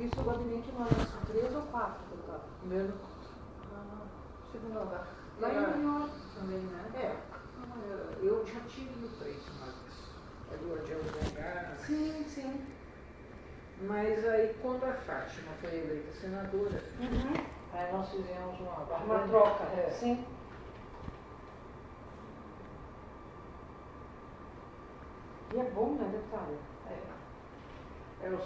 Isso o gabinete não é 3 ou 4, deputado? Primeiro, segundo andar. Lá em melhor também, né? Eu já tive no 3, mas ali onde é o lugar. Sim, sim. Mas aí quando a Fátima foi eleita senadora, aí nós fizemos uma troca. Sim. E é bom, né, deputado?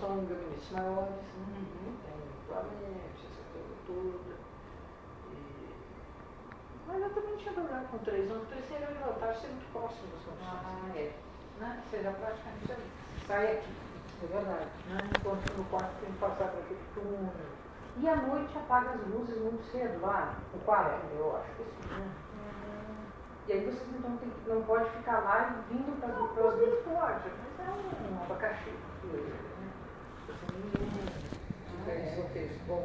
São gabinetes maiores, tem equipamentos, essa coisa toda. Mas eu também tinha problema com 3, não, porque 3 seria melhor, ser muito próximo das condições. Né? Seja praticamente ali. Sai aqui. É verdade. Né? Enquanto no quarto tem que passar para aquele túnel. E à noite apaga as luzes muito cedo lá, no quarto? Eu acho que sim. E aí vocês então não pode ficar lá e vindo para Não pode, mas é um abacaxi.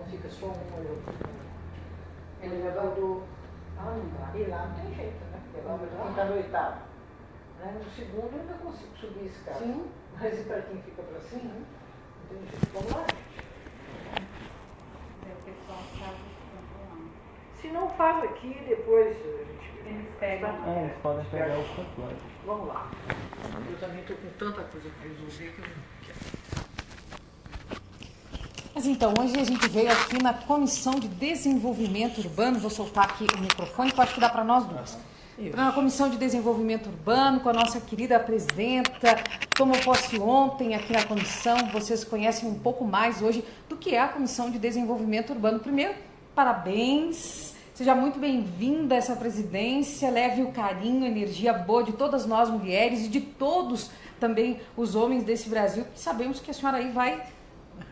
Fica só um ou outro. Elevador. E lá não tem jeito, né? Quem está no 8º. Né? No segundo eu ainda consigo subir a escada. Sim. Mas e para quem fica para cima, não tem jeito. Vamos lá, gente. O pessoal sabe que Se não faz aqui, depois a gente... eles pegam. Eles podem pegar o controle. Vamos lá. Eu também estou com tanta coisa para resolver que eu não quero. Mas então, hoje a gente veio aqui na Comissão de Desenvolvimento Urbano, vou soltar aqui o microfone, que eu acho que dá para nós duas. Para a Comissão de Desenvolvimento Urbano, com a nossa querida presidenta, tomou posse ontem aqui na comissão, vocês conhecem um pouco mais hoje do que é a Comissão de Desenvolvimento Urbano. Primeiro, parabéns, seja muito bem-vinda a essa presidência, leve o carinho, a energia boa de todas nós mulheres e de todos também os homens desse Brasil, que sabemos que a senhora aí vai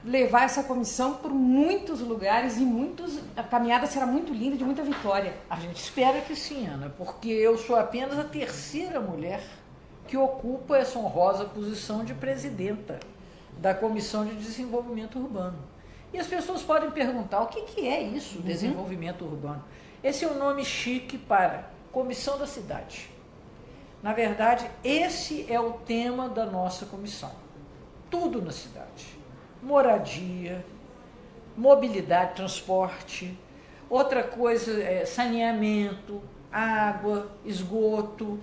levar essa comissão por muitos lugares e a caminhada será muito linda, de muita vitória. A gente espera que sim, Ana, porque eu sou apenas a 3ª mulher que ocupa essa honrosa posição de presidenta da Comissão de Desenvolvimento Urbano. E as pessoas podem perguntar, o que é isso, desenvolvimento urbano? Esse é um nome chique para Comissão da Cidade. Na verdade, esse é o tema da nossa comissão. Tudo na cidade. Moradia, mobilidade, transporte, outra coisa é saneamento, água, esgoto,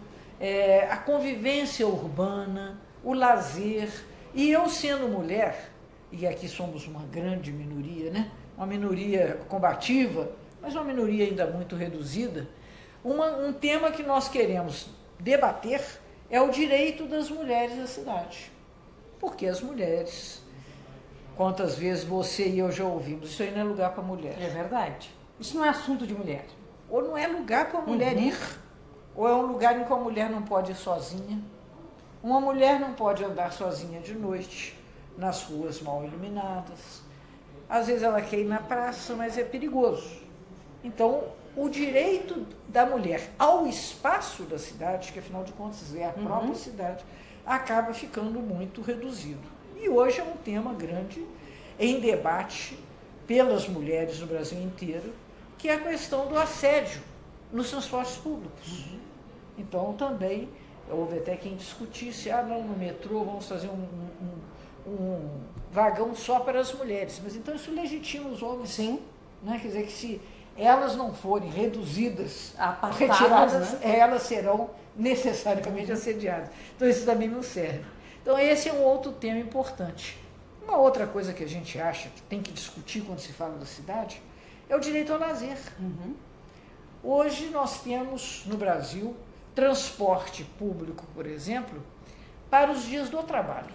a convivência urbana, o lazer. E eu sendo mulher, e aqui somos uma grande minoria, né? Uma minoria combativa, mas uma minoria ainda muito reduzida, um tema que nós queremos debater é o direito das mulheres à cidade. Porque as mulheres... Quantas vezes você e eu já ouvimos, isso aí não é lugar para mulher. É verdade. Isso não é assunto de mulher. Ou não é lugar para a mulher ir, ou é um lugar em que a mulher não pode ir sozinha. Uma mulher não pode andar sozinha de noite, nas ruas mal iluminadas. Às vezes ela quer ir na praça, mas é perigoso. Então, o direito da mulher ao espaço da cidade, que afinal de contas é a própria cidade, acaba ficando muito reduzido. E hoje é um tema grande em debate pelas mulheres no Brasil inteiro, que é a questão do assédio nos transportes públicos. Então, também, houve até quem discutisse, não, no metrô vamos fazer um vagão só para as mulheres. Mas então isso legitima os homens. Sim. Né? Quer dizer que se elas não forem reduzidas, apartadas, retiradas, né? Elas serão necessariamente assediadas. Então isso também não serve. Então esse é um outro tema importante. Uma outra coisa que a gente acha que tem que discutir quando se fala da cidade é o direito ao lazer. Hoje nós temos no Brasil transporte público, por exemplo, para os dias do trabalho.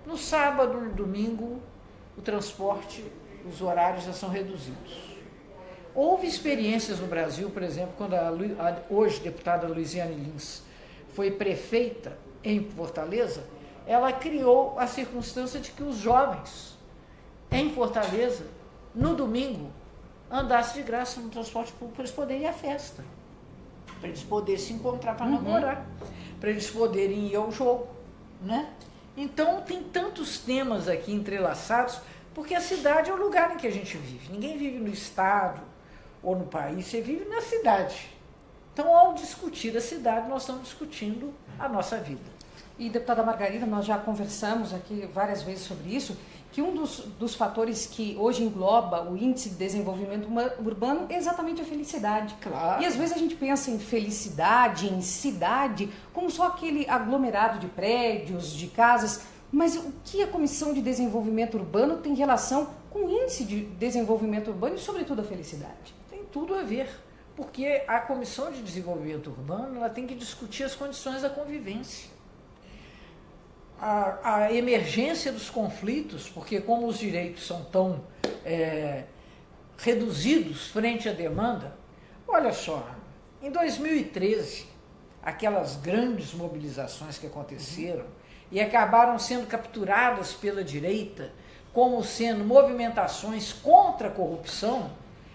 No sábado, no domingo, o transporte, os horários já são reduzidos. Houve experiências no Brasil, por exemplo, quando a hoje deputada Luiziane Lins foi prefeita em Fortaleza, ela criou a circunstância de que os jovens em Fortaleza, no domingo, andassem de graça no transporte público para eles poderem ir à festa, para eles poderem se encontrar para namorar, para eles poderem ir ao jogo, né? Então tem tantos temas aqui entrelaçados, porque a cidade é o lugar em que a gente vive. Ninguém vive no estado ou no país, você vive na cidade. Então, ao discutir a cidade, nós estamos discutindo a nossa vida. E, deputada Margarida, nós já conversamos aqui várias vezes sobre isso, que um dos fatores que hoje engloba o índice de desenvolvimento urbano é exatamente a felicidade. Claro. E às vezes a gente pensa em felicidade, em cidade, como só aquele aglomerado de prédios, de casas, mas o que a Comissão de Desenvolvimento Urbano tem relação com o índice de desenvolvimento urbano e, sobretudo, a felicidade? Tem tudo a ver, porque a Comissão de Desenvolvimento Urbano ela tem que discutir as condições da convivência. A emergência dos conflitos, porque como os direitos são tão reduzidos frente à demanda, olha só, em 2013, aquelas grandes mobilizações que aconteceram e acabaram sendo capturadas pela direita como sendo movimentações contra a corrupção,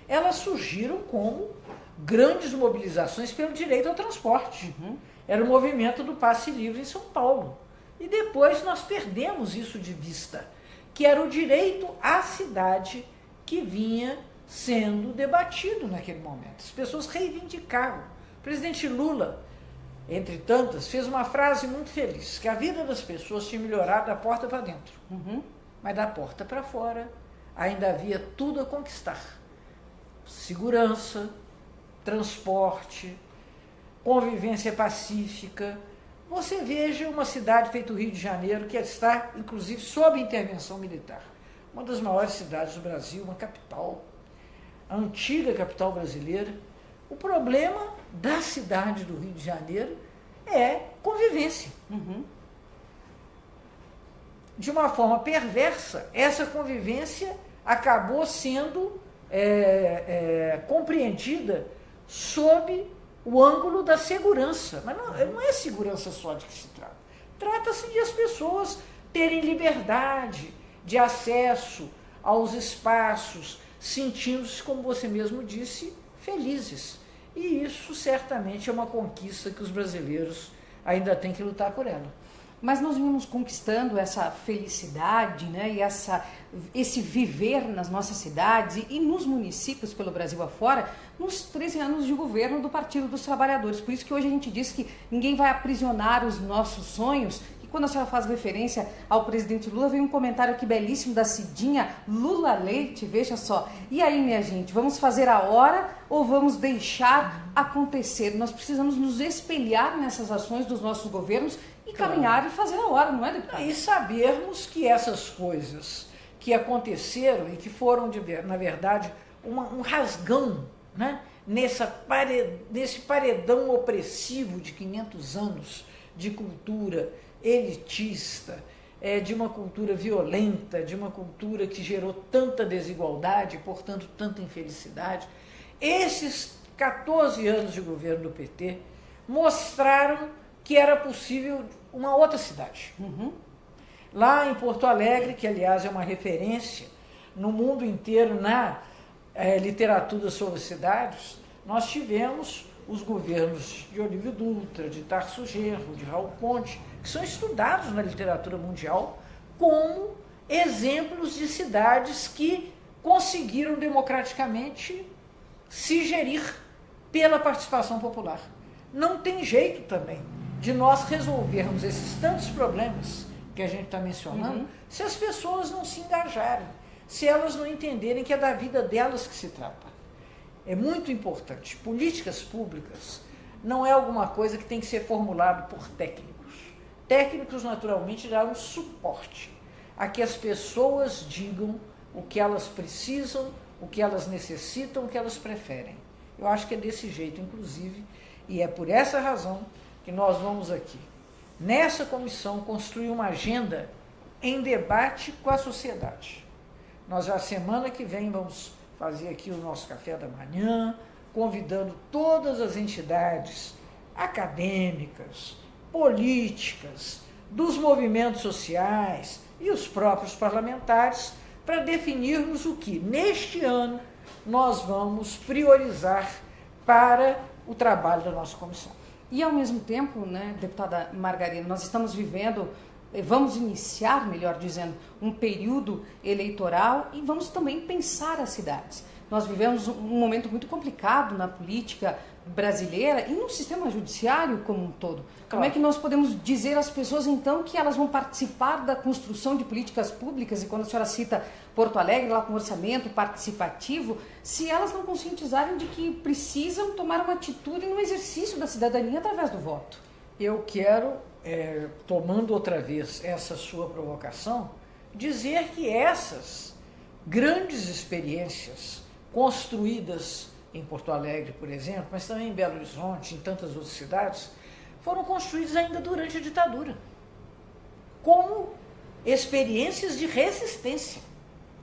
elas surgiram como grandes mobilizações pelo direito ao transporte. Era o movimento do passe livre em São Paulo. E depois nós perdemos isso de vista, que era o direito à cidade que vinha sendo debatido naquele momento. As pessoas reivindicavam. O presidente Lula, entre tantas, fez uma frase muito feliz, que a vida das pessoas tinha melhorado da porta para dentro. Mas da porta para fora ainda havia tudo a conquistar. Segurança, transporte, convivência pacífica. Você veja uma cidade feita o Rio de Janeiro, que está, inclusive, sob intervenção militar. Uma das maiores cidades do Brasil, uma capital, a antiga capital brasileira. O problema da cidade do Rio de Janeiro é convivência. De uma forma perversa, essa convivência acabou sendo compreendida sob o ângulo da segurança. Mas não é segurança só de que se trata. Trata-se de as pessoas terem liberdade de acesso aos espaços, sentindo-se, como você mesmo disse, felizes. E isso certamente é uma conquista que os brasileiros ainda têm que lutar por ela. Mas nós vimos conquistando essa felicidade, né, e esse viver nas nossas cidades e nos municípios pelo Brasil afora, nos 13 anos de governo do Partido dos Trabalhadores. Por isso que hoje a gente diz que ninguém vai aprisionar os nossos sonhos. E quando a senhora faz referência ao presidente Lula, veio um comentário aqui belíssimo da Cidinha, Lula Leite, veja só. E aí, minha gente, vamos fazer a hora ou vamos deixar acontecer? Nós precisamos nos espelhar nessas ações dos nossos governos e caminhar e fazer a hora, não é, deputado? E sabermos que essas coisas que aconteceram e que foram, na verdade, um rasgão, né? Nesse paredão opressivo de 500 anos de cultura elitista, de uma cultura violenta, de uma cultura que gerou tanta desigualdade, portanto, tanta infelicidade. Esses 14 anos de governo do PT mostraram que era possível uma outra cidade. Lá em Porto Alegre, que aliás é uma referência no mundo inteiro na literatura sobre cidades, nós tivemos os governos de Olívio Dutra, de Tarso Genro, de Raul Conte, que são estudados na literatura mundial como exemplos de cidades que conseguiram democraticamente se gerir pela participação popular. Não tem jeito também de nós resolvermos esses tantos problemas que a gente está mencionando se as pessoas não se engajarem, se elas não entenderem que é da vida delas que se trata. É muito importante. Políticas públicas não é alguma coisa que tem que ser formulado por técnicos. Técnicos, naturalmente, dão suporte a que as pessoas digam o que elas precisam, o que elas necessitam, o que elas preferem. Eu acho que é desse jeito, inclusive, e é por essa razão que nós vamos aqui, nessa comissão, construir uma agenda em debate com a sociedade. Nós, a semana que vem, vamos fazer aqui o nosso café da manhã, convidando todas as entidades acadêmicas, políticas, dos movimentos sociais e os próprios parlamentares, para definirmos o que, neste ano, nós vamos priorizar para o trabalho da nossa comissão. E, ao mesmo tempo, né, deputada Margarida, nós estamos vivendo, vamos iniciar, melhor dizendo, um período eleitoral e vamos também pensar as cidades. Nós vivemos um momento muito complicado na política brasileira e no sistema judiciário como um todo. Como é que nós podemos dizer às pessoas, então, que elas vão participar da construção de políticas públicas, e quando a senhora cita Porto Alegre, lá com orçamento participativo, se elas não conscientizarem de que precisam tomar uma atitude no exercício da cidadania através do voto? Eu quero, tomando outra vez essa sua provocação, dizer que essas grandes experiências construídas em Porto Alegre, por exemplo, mas também em Belo Horizonte, em tantas outras cidades, foram construídas ainda durante a ditadura, como experiências de resistência.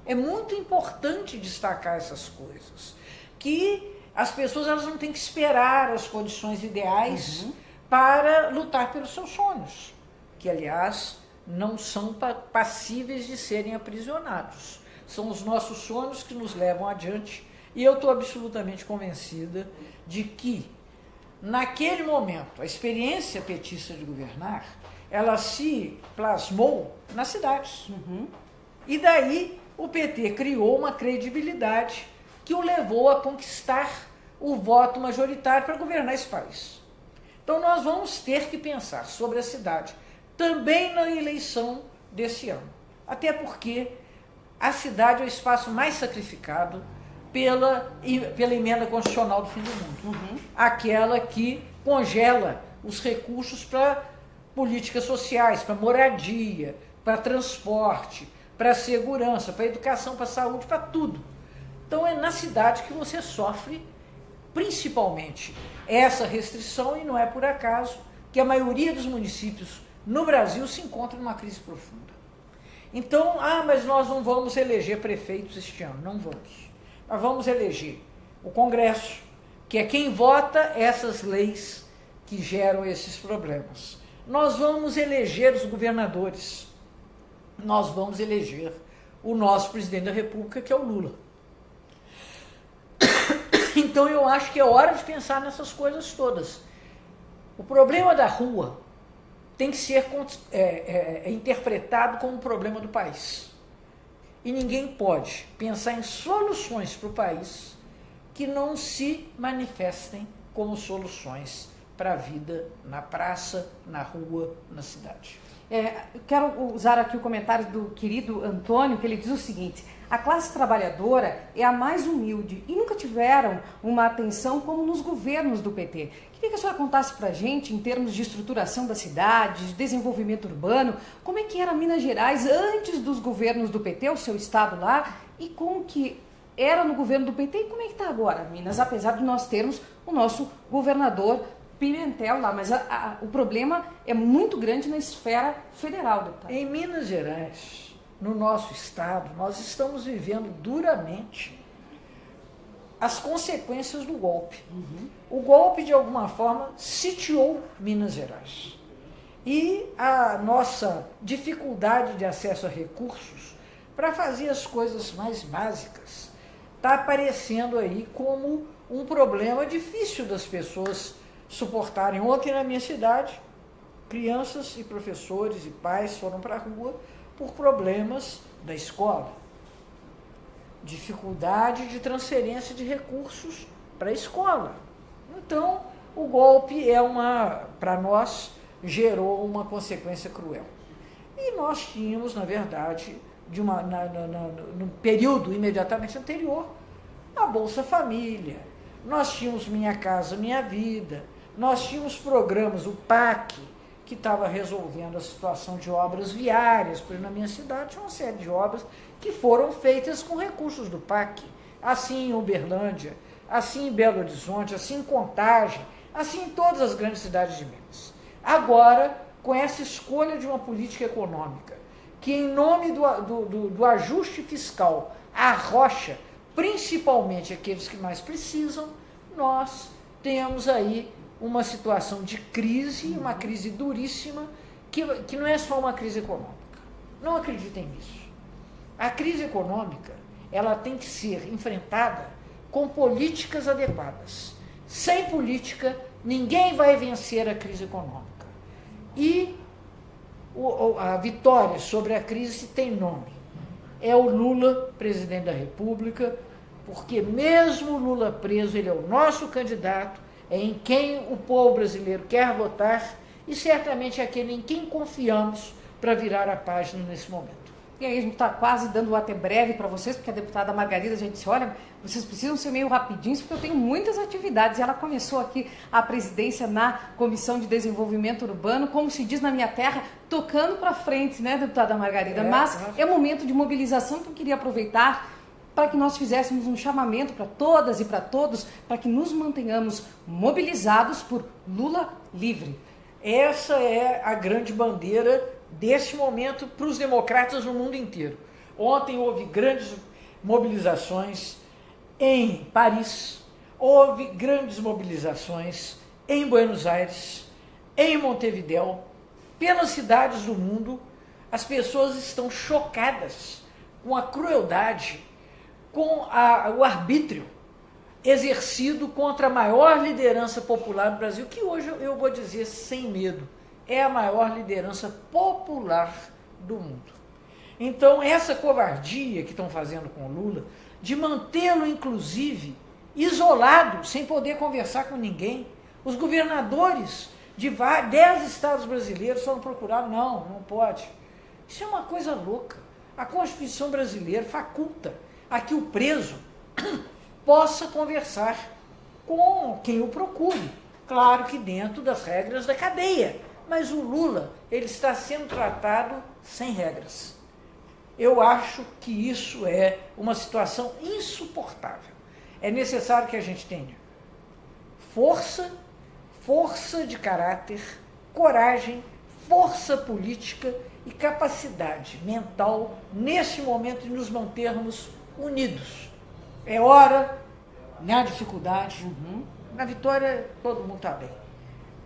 É muito importante destacar essas coisas, que as pessoas elas não têm que esperar as condições ideais para lutar pelos seus sonhos, que, aliás, não são passíveis de serem aprisionados. São os nossos sonhos que nos levam adiante, e eu estou absolutamente convencida de que, naquele momento, a experiência petista de governar, ela se plasmou nas cidades. E daí o PT criou uma credibilidade que o levou a conquistar o voto majoritário para governar esse país. Então nós vamos ter que pensar sobre a cidade também na eleição desse ano. Até porque a cidade é o espaço mais sacrificado pela emenda constitucional do fim do mundo. Aquela que congela os recursos para políticas sociais, para moradia, para transporte, para segurança, para educação, para saúde, para tudo. Então é na cidade que você sofre principalmente essa restrição, e não é por acaso que a maioria dos municípios no Brasil se encontra numa crise profunda. Então, mas nós não vamos eleger prefeitos este ano. Não vamos. Nós vamos eleger o Congresso, que é quem vota essas leis que geram esses problemas. Nós vamos eleger os governadores. Nós vamos eleger o nosso presidente da República, que é o Lula. Então eu acho que é hora de pensar nessas coisas todas. O problema da rua tem que ser interpretado como um problema do país. E ninguém pode pensar em soluções para o país que não se manifestem como soluções para a vida na praça, na rua, na cidade. Eu quero usar aqui o comentário do querido Antônio, que ele diz o seguinte: a classe trabalhadora é a mais humilde e nunca tiveram uma atenção como nos governos do PT. Queria que a senhora contasse para a gente, em termos de estruturação da cidade, de desenvolvimento urbano, como é que era Minas Gerais antes dos governos do PT, o seu estado lá, e como que era no governo do PT e como é que está agora Minas, apesar de nós termos o nosso governador Pimentel lá, mas o problema é muito grande na esfera federal, deputado. Em Minas Gerais, no nosso estado, nós estamos vivendo duramente as consequências do golpe. O golpe, de alguma forma, sitiou Minas Gerais. E a nossa dificuldade de acesso a recursos para fazer as coisas mais básicas está aparecendo aí como um problema difícil das pessoas suportarem. Ontem, na minha cidade, crianças e professores e pais foram para a rua por problemas da escola. Dificuldade de transferência de recursos para a escola. Então, o golpe para nós, gerou uma consequência cruel. E nós tínhamos, na verdade, no período imediatamente anterior, a Bolsa Família. Nós tínhamos Minha Casa Minha Vida. Nós tínhamos programas, o PAC, que estava resolvendo a situação de obras viárias, porque na minha cidade tinha uma série de obras que foram feitas com recursos do PAC, assim em Uberlândia, assim em Belo Horizonte, assim em Contagem, assim em todas as grandes cidades de Minas. Agora, com essa escolha de uma política econômica, que em nome do ajuste fiscal arrocha principalmente aqueles que mais precisam, nós temos aí uma situação de crise, uma crise duríssima, que não é só uma crise econômica. Não acreditem nisso. A crise econômica, ela tem que ser enfrentada com políticas adequadas. Sem política, ninguém vai vencer a crise econômica. E a vitória sobre a crise tem nome. É o Lula, presidente da República, porque mesmo o Lula preso, ele é o nosso candidato, é em quem o povo brasileiro quer votar e certamente é aquele em quem confiamos para virar a página nesse momento. E aí a gente está quase dando o até breve para vocês, porque a deputada Margarida, a gente disse, olha, vocês precisam ser meio rapidinhos, porque eu tenho muitas atividades. E ela começou aqui a presidência na Comissão de Desenvolvimento Urbano, como se diz na minha terra, tocando para frente, né, deputada Margarida? Mas é um momento de mobilização que eu queria aproveitar para que nós fizéssemos um chamamento para todas e para todos, para que nos mantenhamos mobilizados por Lula livre. Essa é a grande bandeira desse momento para os democratas no mundo inteiro. Ontem houve grandes mobilizações em Paris, houve grandes mobilizações em Buenos Aires, em Montevidéu, pelas cidades do mundo. As pessoas estão chocadas com a crueldade, com o arbítrio exercido contra a maior liderança popular do Brasil, que hoje eu vou dizer sem medo, é a maior liderança popular do mundo. Então, essa covardia que estão fazendo com o Lula, de mantê-lo, inclusive, isolado, sem poder conversar com ninguém. Os governadores de 10 estados brasileiros foram procurados. Não pode. Isso é uma coisa louca. A Constituição brasileira faculta a que o preso possa conversar com quem o procure. Claro que dentro das regras da cadeia. Mas o Lula, ele está sendo tratado sem regras. Eu acho que isso é uma situação insuportável. É necessário que a gente tenha força de caráter, coragem, força política e capacidade mental nesse momento de nos mantermos unidos. É hora, na dificuldade, na vitória todo mundo está bem.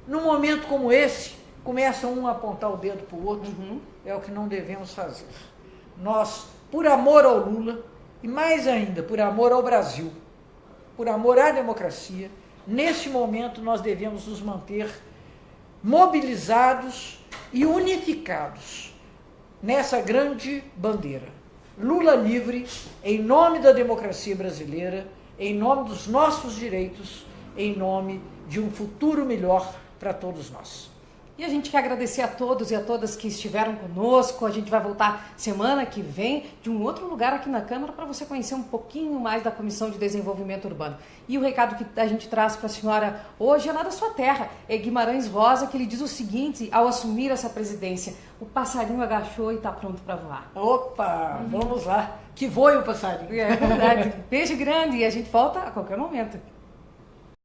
Num momento como esse, começa um a apontar o dedo para o outro, é o que não devemos fazer. Nós, por amor ao Lula, e mais ainda, por amor ao Brasil, por amor à democracia, nesse momento nós devemos nos manter mobilizados e unificados nessa grande bandeira. Lula livre, em nome da democracia brasileira, em nome dos nossos direitos, em nome de um futuro melhor para todos nós. E a gente quer agradecer a todos e a todas que estiveram conosco. A gente vai voltar semana que vem de um outro lugar aqui na Câmara para você conhecer um pouquinho mais da Comissão de Desenvolvimento Urbano. E o recado que a gente traz para a senhora hoje é lá da sua terra. É Guimarães Rosa, que lhe diz o seguinte, ao assumir essa presidência: o passarinho agachou e está pronto para voar. Opa, vamos lá. Que voe o passarinho. É verdade. Beijo grande e a gente volta a qualquer momento.